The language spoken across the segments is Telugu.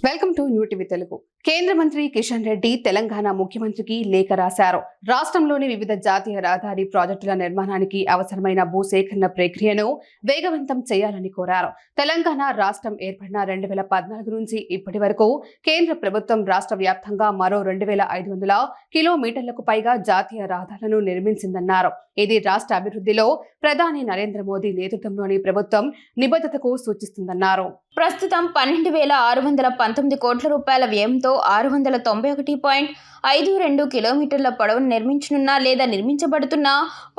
Welcome to new TV Telugu. కేంద్ర మంత్రి కిషన్ రెడ్డి తెలంగాణ ముఖ్యమంత్రికి లేఖ రాశారు. రాష్ట్రంలోని వివిధ జాతీయ రహదారి ప్రాజెక్టుల నిర్మాణానికి అవసరమైన భూసేకరణ ప్రక్రియను వేగవంతం చేయాలని కోరారు. తెలంగాణ రాష్ట్రం ఏర్పడిన 2014 నుంచి ఇప్పటి వరకు కేంద్ర ప్రభుత్వం రాష్ట్ర వ్యాప్తంగా మరో 2500 కిలోమీటర్లకు పైగా జాతీయ రహదారులను నిర్మించిందన్నారు. ఇది రాష్ట్ర అభివృద్ధిలో ప్రధాని నరేంద్ర మోదీ నేతృత్వంలోని ప్రభుత్వం నిబద్ధతకు సూచిస్తుందన్నారు. ప్రస్తుతం 12,619 కోట్ల రూపాయల వ్యయంతో 691.52 కిలోమీటర్ల పొడవును నిర్మించనున్న లేదా నిర్మించబడుతున్న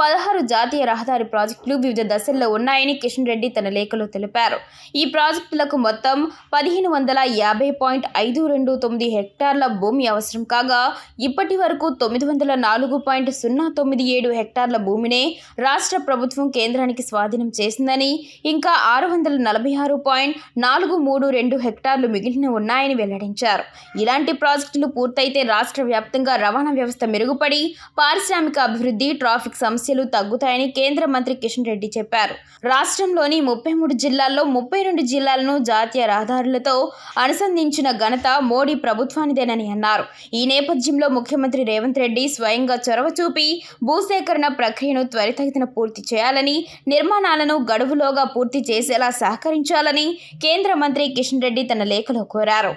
16 జాతీయ రహదారి ప్రాజెక్టులు వివిధ దశల్లో ఉన్నాయని కిషన్ రెడ్డి తన లేఖలో తెలిపారు. ఈ ప్రాజెక్టులకు మొత్తం 1550.529 హెక్టార్ల భూమి అవసరం కాగా ఇప్పటి వరకు 904.097 హెక్టార్ల భూమినే రాష్ట్ర ప్రభుత్వం కేంద్రానికి స్వాధీనం చేసిందని, ఇంకా 646.432 హెక్టార్లు మిగిలిన ఉన్నాయని వెల్లడించారు. ఇలాంటి ప్రాజెక్టులు పూర్తయితే రాష్ట్ర వ్యాప్తంగా రవాణా వ్యవస్థ మెరుగుపడి పారిశ్రామిక అభివృద్ధి, ట్రాఫిక్ సమస్యలు తగ్గుతాయని కేంద్ర మంత్రి కిషన్ రెడ్డి చెప్పారు. రాష్ట్రంలోని 33 జిల్లాల్లో 32 జిల్లాలను జాతీయ రహదారులతో అనుసంధించిన ఘనత మోడీ ప్రభుత్వానిదేనని అన్నారు. ఈ నేపథ్యంలో ముఖ్యమంత్రి రేవంత్ రెడ్డి స్వయంగా చొరవ చూపి భూసేకరణ ప్రక్రియను త్వరితగతిన పూర్తి చేయాలని, నిర్మాణాలను గడువులోగా పూర్తి చేసేలా సహకరించాలని కేంద్ర మంత్రి కిషన్ రెడ్డి తన లేఖలో కోరారు.